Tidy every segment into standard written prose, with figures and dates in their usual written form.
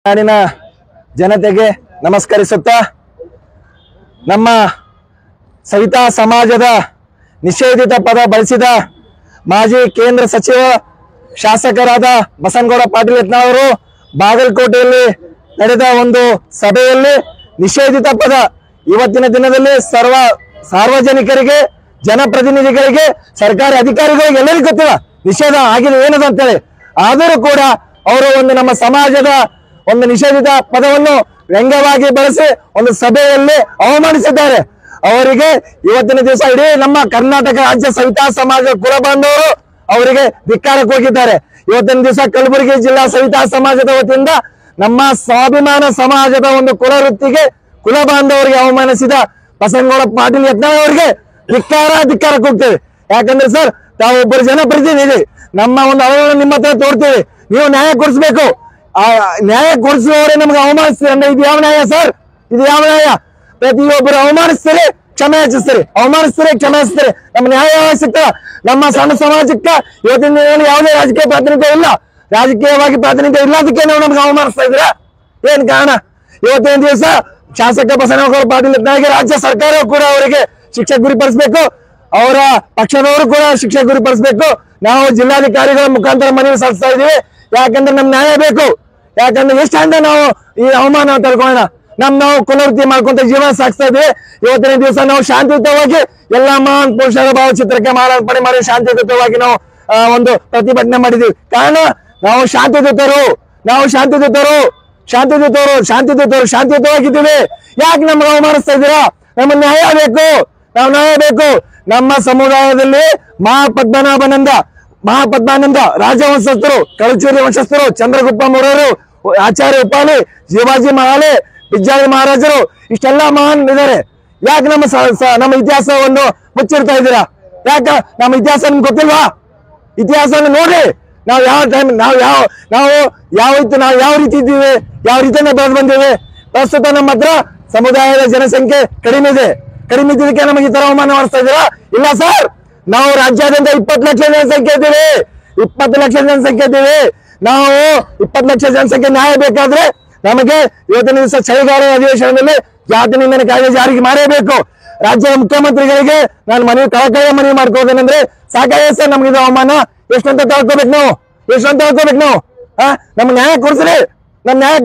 ನಾಡಿನ ಜನತೆಗೆ ನಮಸ್ಕರಿಸುತ್ತಾ ನಮ್ಮ ಸವಿತಾ ಸಮಾಜದ ನಿಷೇಧಿತ ಪದ ಬಳಸಿದ ಮಾಜಿ ಕೇಂದ್ರ ಸಚಿವ ಶಾಸಕರಾದ ಬಸನಗೌಡ ಪಾಟೀಲ್ ಯತ್ನಾಳ್ ಅವರು ಬಾಗಲಕೋಟೆಯಲ್ಲಿ ನಡೆದ ಒಂದು ಸಭೆಯಲ್ಲಿ ನಿಷೇಧಿತ ಪದ ಇವತ್ತಿನ ದಿನದಲ್ಲಿ ಸಾರ್ವಜನಿಕರಿಗೆ ಜನಪ್ರತಿನಿಧಿಗಳಿಗೆ ಸರ್ಕಾರಿ ಅಧಿಕಾರಿಗಳಿಗೆ ಎಲ್ಲರಿಗೂ ಗೊತ್ತಿಲ್ಲ ನಿಷೇಧ ಆಗಿದೆ ಏನದು ಅಂತೇಳಿ ಆದರೂ ಕೂಡ ಅವರು ಒಂದು ನಮ್ಮ ಸಮಾಜದ ಒಂದು ನಿಷೇಧಿತ ಪದವನ್ನು ವ್ಯಂಗ್ಯವಾಗಿ ಬಳಸಿ ಒಂದು ಸಭೆಯಲ್ಲಿ ಅವಮಾನಿಸಿದ್ದಾರೆ। ಅವರಿಗೆ ಇವತ್ತಿನ ದಿವಸ ಇಡೀ ನಮ್ಮ ಕರ್ನಾಟಕ ರಾಜ್ಯ ಸವಿತಾ ಸಮಾಜ ಕುಲ ಬಾಂಧವರು ಅವರಿಗೆ ಧಿಕ್ಕಾರಕ್ಕೆ ಹೋಗಿದ್ದಾರೆ। ಇವತ್ತಿನ ದಿವಸ ಕಲಬುರಗಿ ಜಿಲ್ಲಾ ಸವಿತಾ ಸಮಾಜದ ವತಿಯಿಂದ ನಮ್ಮ ಸ್ವಾಭಿಮಾನ ಸಮಾಜದ ಒಂದು ಕುಲವೃತ್ತಿಗೆ ಕುಲ ಬಾಂಧವರಿಗೆ ಅವಮಾನಿಸಿದ ಬಸನಗೌಡ ಪಾಟೀಲ್ ಯತ್ನಾಳ್ ಅವರಿಗೆ ಧಿಕ್ಕಾರಕ್ಕೆ ಹೋಗ್ತೇವೆ। ಯಾಕಂದ್ರೆ ಸರ್ ತಾವು ಒಬ್ಬರು ಜನಪ್ರತಿನಿಧಿ, ನಮ್ಮ ಒಂದು ಅಳವನ್ನು ನಿಮ್ಮ ಹತ್ರ ತೋರ್ತೀವಿ, ನೀವು ನ್ಯಾಯ ಕೊಡಿಸ್ಬೇಕು। ನ್ಯಾಯ ಕೊಡಿಸುವವರೇ ನಮ್ಗೆ ಅವಮಾನಿಸ್ತೀರಿ ಅಂದ್ರೆ ಇದು ಯಾವ ನ್ಯಾಯ ಸರ್? ಇದು ಯಾವ ನ್ಯಾಯ? ಪ್ರತಿಯೊಬ್ಬರು ಅವಮಾನಿಸ್ತೀರಿ, ಕ್ಷಮೆ ಯಾಚಿಸ್ತೀರಿ, ಅವಮಾನಿಸ್ತೀರಿ, ಕ್ಷಮೆ ಯಾಚಿಸ್ತೀರಿ, ನಮ್ಮ ನ್ಯಾಯ ಸಿಗ್ತದ? ನಮ್ಮ ಸಣ್ಣ ಸಮಾಜಕ್ಕೆ ಇವತ್ತಿನ ದಿನದಲ್ಲಿ ಯಾವುದೇ ರಾಜಕೀಯ ಪ್ರಾತಿನಿಧ್ಯ ಇಲ್ಲ, ರಾಜಕೀಯವಾಗಿ ಪ್ರಾತಿನಿಧ್ಯ ಇಲ್ಲದಕ್ಕೆ ನಾವು ನಮ್ಗೆ ಅವಮಾನಿಸ್ತಾ ಇದ್ದೀರಾ? ಏನ್ ಕಾರಣ? ಇವತ್ತಿನ ದಿವಸ ಶಾಸಕ ಬಸನಗೌಡ ಪಾಟೀಲ್ ಯತ್ನಾಳ್ಗೆ ರಾಜ್ಯ ಸರ್ಕಾರ ಕೂಡ ಅವರಿಗೆ ಶಿಕ್ಷೆ ಗುರಿಪಡಿಸಬೇಕು, ಅವರ ಪಕ್ಷದವರು ಕೂಡ ಶಿಕ್ಷೆ ಗುರಿಪಡಿಸಬೇಕು। ನಾವು ಜಿಲ್ಲಾಧಿಕಾರಿಗಳ ಮುಖಾಂತರ ಮನವಿ ಸಲ್ಲಿಸ್ತಾ ಇದೀವಿ, ಯಾಕಂದ್ರೆ ನಮ್ ನ್ಯಾಯ ಬೇಕು। ಯಾಕಂದ್ರೆ ಎಷ್ಟಂತ ನಾವು ಈ ಅವಮಾನ ತಳ್ಕೊಳ್ಳೋಣ, ನಾವು ಕುಲವೃತ್ತಿ ಮಾಡ್ಕೊಂತ ಜೀವನ ಸಾಗಿಸ್ತಾ ಇದ್ವಿ। ಇವತ್ತಿನ ದಿವಸ ನಾವು ಶಾಂತಿಯುತವಾಗಿ ಎಲ್ಲಾ ಮಹಾನ್ ಪುರುಷರ ಭಾವಚಿತ್ರಕ್ಕೆ ಮಾಲಾರ್ಪಣೆ ಮಾಡಿ ಶಾಂತಿಯುತವಾಗಿ ನಾವು ಒಂದು ಪ್ರತಿಭಟನೆ ಮಾಡಿದ್ವಿ। ಕಾರಣ ನಾವು ಶಾಂತಿಯುತವಾಗಿದ್ದೀವಿ। ಯಾಕೆ ನಮ್ಗೆ ಅವಮಾನಿಸ್ತಾ ಇದ್ದೀರಾ? ನಮ್ಮ ನ್ಯಾಯ ಬೇಕು, ನಾವು ನ್ಯಾಯ ಬೇಕು। ನಮ್ಮ ಸಮುದಾಯದಲ್ಲಿ ಮಹಾಪದ್ಮಾನಂದ ರಾಜವಂಶಸ್ಥರು, ಕಳಚೂರಿ ವಂಶಸ್ಥರು, ಚಂದ್ರಗುಪ್ತ ಮೌರ್ಯರು, ಆಚಾರ್ಯ ಉಪಾಲಿ, ಶಿವಾಜಿ ಮಹಾಲೆ, ಬಿಜ್ಜಾಳಿ ಮಹಾರಾಜರು, ಇಷ್ಟೆಲ್ಲ ಮಹಾನ್ ಇದ್ದಾರೆ। ಯಾಕೆ ನಮ್ಮ ಇತಿಹಾಸವನ್ನು ಮುಚ್ಚಿರ್ತಾ ಇದ್ದೀರಾ? ಯಾಕ ನಮ್ಮ ಇತಿಹಾಸ ನಿಮ್ಗೆ ಗೊತ್ತಿಲ್ವಾ? ಇತಿಹಾಸವನ್ನು ನೋಡ್ರಿ, ನಾವು ಯಾವ ಟೈಮ್ ನಾವು ಯಾವ ರೀತಿ ಇದ್ದೀವಿ, ಯಾವ ರೀತಿಯಿಂದ ಬೆಳೆದು ಬಂದಿವಿ। ಪ್ರಸ್ತುತ ನಮ್ಮ ಹತ್ರ ಸಮುದಾಯದ ಜನಸಂಖ್ಯೆ ಕಡಿಮೆ ಇದ್ದಕ್ಕೆ ನಮಗೆ ಈ ತರ ಅವಮಾನ ಮಾಡಿಸ್ತಾ ಇದ್ದೀರಾ? ಇಲ್ಲ ಸರ್, ನಾವು ರಾಜ್ಯಾದ್ಯಂತ 20 ಲಕ್ಷ ಜನಸಂಖ್ಯೆ ಇದ್ದೀವಿ, 20 ಲಕ್ಷ ಜನಸಂಖ್ಯೆ ಇದ್ದೀವಿ। ನಾವು 20 ಲಕ್ಷ ಜನಸಂಖ್ಯೆ ನ್ಯಾಯ ಬೇಕಾದ್ರೆ ನಮಗೆ ಇವತ್ತಿನ ದಿವಸ ಚಳಿಗಾಲ ಅಧಿವೇಶನದಲ್ಲಿ ಜಾತಿ ನಿಂದನೆ ಕಾಯ್ದೆ ಜಾರಿಗೆ ಮಾಡಬೇಕು। ರಾಜ್ಯದ ಮುಖ್ಯಮಂತ್ರಿಗಳಿಗೆ ನಾನು ಕಳಕಳಿಯ ಮನವಿ ಮಾಡ್ಕೋದೇನೆಂದ್ರೆ, ಸಾಕಾಗಿದೆ ಸರ್ ನಮ್ಗೆ ಇದು ಅವಮಾನ, ಎಷ್ಟಂತ ತಳ್ಕೋಬೇಕು ನಾವು? ನಮ್ಗೆ ನ್ಯಾಯ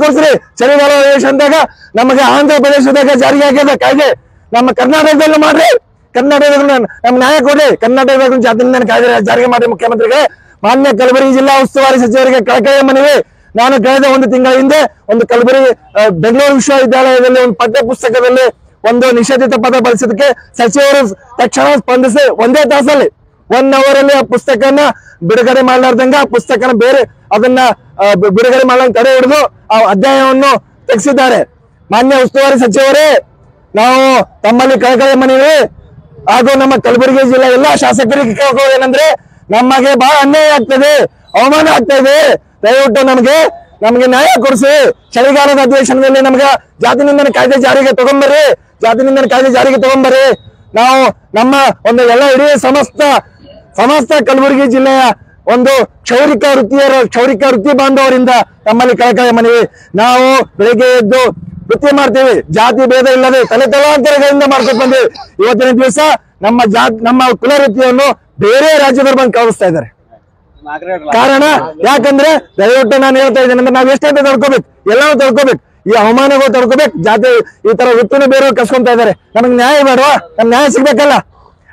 ಕೊಡ್ಸ್ರಿ, ಚಳಿಗಾಲ ಅಧಿವೇಶನದಾಗ ನಮಗೆ ಆಂಧ್ರ ಪ್ರದೇಶದಾಗ ಜಾರಿಗೆ ಆಗ್ಯದ ಕಾಯ್ದೆ, ನಮ್ಮ ಕರ್ನಾಟಕದಲ್ಲೂ ಮಾಡ್ರಿ, ಕರ್ನಾಟಕದಲ್ಲಿ ನಮ್ ನ್ಯಾಯ ಕೊಡ್ರಿ, ಕರ್ನಾಟಕದ ಜಾತಿ ನಿಂದನೆ ಕಾಯ್ದೆ ಜಾರಿಗೆ ಮಾಡಿ ಮುಖ್ಯಮಂತ್ರಿಗೆ। ಮಾನ್ಯ ಕಲಬುರಗಿ ಜಿಲ್ಲಾ ಉಸ್ತುವಾರಿ ಸಚಿವರಿಗೆ ಕಳಕಳಿಯ ಮನವಿ, ನಾನು ಕಳೆದ ಒಂದು ತಿಂಗಳ ಹಿಂದೆ ಒಂದು ಕಲಬುರಗಿ ಬೆಂಗಳೂರು ವಿಶ್ವವಿದ್ಯಾಲಯದಲ್ಲಿ ಒಂದು ಪಠ್ಯ ಪುಸ್ತಕದಲ್ಲಿ ಒಂದು ನಿಷೇಧಿತ ಪದ ಬಳಸಿದಕ್ಕೆ ಸಚಿವರು ತಕ್ಷಣ ಸ್ಪಂದಿಸಿ ಒಂದೇ ತಾಸಲ್ಲಿ 1 hour ಅಲ್ಲಿ ಆ ಪುಸ್ತಕನ ಬಿಡುಗಡೆ ಮಾಡಲಾರ್ದಂಗ ಪುಸ್ತಕನ ಅದನ್ನ ಬಿಡುಗಡೆ ಮಾಡಲು ತಡೆ ಹಿಡಿದು ಆ ಅಧ್ಯಾಯವನ್ನು ತೆಗೆಸಿದ್ದಾರೆ। ಮಾನ್ಯ ಉಸ್ತುವಾರಿ ಸಚಿವರೇ, ನಾವು ತಮ್ಮಲ್ಲಿ ಕಳಕಳಿಯ ಮನವಿ ಹಾಗೂ ನಮ್ಮ ಕಲಬುರಗಿ ಜಿಲ್ಲೆ ಎಲ್ಲಾ ಶಾಸಕರಿಗೆ ಕೇಳ್ಕೊಳ್ಳೋದೇನೆಂದ್ರೆ, ನಮಗೆ ಬಹಳ ಅನ್ಯಾಯ ಆಗ್ತದೆ, ಅವಮಾನ ಆಗ್ತಾ ಇದೆ, ದಯವಿಟ್ಟು ನಮ್ಗೆ ನ್ಯಾಯ ಕೊಡಿಸಿ। ಚಳಿಗಾಲದ ಅಧಿವೇಶನದಲ್ಲಿ ನಮ್ಗೆ ಜಾತಿ ನಿಂದನೆ ಕಾಯ್ದೆ ಜಾರಿಗೆ ತಗೊಂಬರ್ರಿ। ನಾವು ನಮ್ಮ ಒಂದು ಎಲ್ಲ ಇಡೀ ಸಮಸ್ತ ಕಲಬುರಗಿ ಜಿಲ್ಲೆಯ ಒಂದು ಕ್ಷೌರಿಕ ವೃತ್ತಿ ಬಾಂಧವರಿಂದ ತಮ್ಮಲ್ಲಿ ಕಳಕಳಿಯ ಮನವಿ, ನಾವು ಬೆಳಿಗ್ಗೆ ಎದ್ದು ವೃತ್ತಿ ಮಾಡ್ತೀವಿ, ಜಾತಿ ಭೇದ ಇಲ್ಲದೆ ತಲೆತಲಾಂತರಗಳಿಂದ ಮಾಡ್ಕೊಂಡು ಬಂದಿವಿ। ಇವತ್ತಿನ ದಿವಸ ನಮ್ಮ ಕುಲ ವೃತ್ತಿಯನ್ನು ಬೇರೆ ರಾಜ್ಯದವರು ಬಂದು ಕಳಿಸ್ತಾ ಇದ್ದಾರೆ। ಕಾರಣ ಯಾಕಂದ್ರೆ ದಯವಿಟ್ಟು ನಾನು ಹೇಳ್ತಾ ಇದ್ದೇನೆ ಅಂದ್ರೆ, ನಾವ್ ಎಷ್ಟಂತ ತಡ್ಕೋಬೇಕು, ಎಲ್ಲಾನು ತಡ್ಕೋಬೇಕು, ಈ ಅವಮಾನಗಳು ತಡ್ಕೋಬೇಕು, ಜಾತಿ ಈ ತರ ವೃತ್ತಿನ ಬೇರೆ ಕಸ್ಕೊಂತಾ ಇದಾರೆ, ನಮಗ್ ನ್ಯಾಯ ಬೇಡವಾ? ನಮ್ ನ್ಯಾಯ ಸಿಗ್ಬೇಕಲ್ಲ,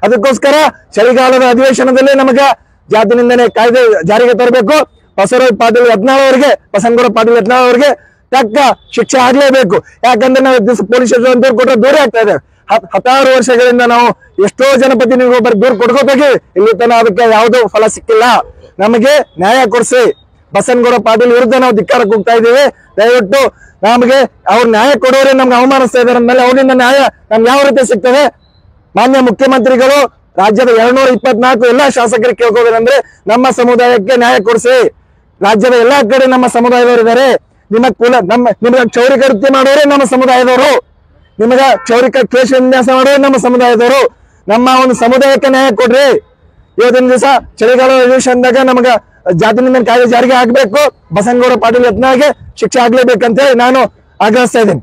ಅದಕ್ಕೋಸ್ಕರ ಚಳಿಗಾಲದ ಅಧಿವೇಶನದಲ್ಲಿ ನಮಗೆ ಜಾತಿ ನಿಂದನೆ ಕಾಯ್ದೆ ಜಾರಿಗೆ ತರಬೇಕು। ಬಸನಗೌಡ ಪಾಟೀಲ್ ಯತ್ನಾಳ್ ಅವರಿಗೆ ತಕ್ಕ ಶಿಕ್ಷೆ ಆಗ್ಲೇಬೇಕು। ಯಾಕಂದ್ರೆ ನಾವು ಪೊಲೀಸ್ ಸ್ಟೇಷನ್ ದೂರ ಕೊಟ್ಟರೆ ದೂರ ಆಗ್ತಾ ಇದೆ, 16 ವರ್ಷಗಳಿಂದ ನಾವು ಎಷ್ಟೋ ಜನಪ್ರತಿನಿಧಿಗಳು ದೂರ ಕೊಡ್ಕೋಬೇಕು, ಇಲ್ಲಿ ತನ ಅದಕ್ಕೆ ಯಾವುದೋ ಫಲ ಸಿಕ್ಕಿಲ್ಲ। ನಮಗೆ ನ್ಯಾಯ ಕೊಡಿಸಿ। ಬಸನಗೌಡ ಪಾಟೀಲ್ ವಿರುದ್ಧ ನಾವು ಧಿಕ್ಕಾರಕ್ಕೆ ಹೋಗ್ತಾ ಇದ್ದೀವಿ। ದಯವಿಟ್ಟು ನಮಗೆ ಅವ್ರು ನ್ಯಾಯ ಕೊಡೋರೆ ನಮ್ಗೆ ಅವಮಾನಿಸ್ತಾ ಇದ್ದಾರೆ ಅಂದ್ಮೇಲೆ ಅವರಿಂದ ನ್ಯಾಯ ನಮ್ಗೆ ಯಾವ ರೀತಿ ಸಿಗ್ತದೆ? ಮಾನ್ಯ ಮುಖ್ಯಮಂತ್ರಿಗಳು ರಾಜ್ಯದ 224 ಎಲ್ಲಾ ಶಾಸಕರಿಗೆ ಕೇಳ್ಕೋಬೇಕಂದ್ರೆ, ನಮ್ಮ ಸಮುದಾಯಕ್ಕೆ ನ್ಯಾಯ ಕೊಡಿಸಿ। ರಾಜ್ಯದ ಎಲ್ಲಾ ಕಡೆ ನಮ್ಮ ಸಮುದಾಯದವರು ಇದ್ದಾರೆ, ನಿಮಗೆ ಕ್ಷೌರಿಕ ವೃತ್ತಿ ಮಾಡೋರೆ ನಮ್ಮ ಸಮುದಾಯದವರು, ನಿಮಗೆ ಕ್ಷೌರಿಕ ಕೇಶ ವಿನ್ಯಾಸ ಮಾಡೋರೆ ನಮ್ಮ ಸಮುದಾಯದವರು, ನಮ್ಮ ಒಂದು ಸಮುದಾಯಕ್ಕೆ ನ್ಯಾಯ ಕೊಡ್ರಿ। ಇವತ್ತಿನ ದಿವಸ ಚಳಿಗಾಲ ಅಧಿವೇಶನದಾಗ ನಮಗ ಜಾತಿ ನಿಂದನೆ ಕಾಯ್ದೆ ಜಾರಿಗೆ ಹಾಕಬೇಕು, ಬಸನಗೌಡ ಪಾಟೀಲ್ ಯತ್ನಾಳ್ಗೆ ಶಿಕ್ಷೆ ಆಗ್ಲೇಬೇಕಂತ ಹೇಳಿ ನಾನು ಆಗ್ರಹಿಸ್ತಾ ಇದ್ದೀನಿ.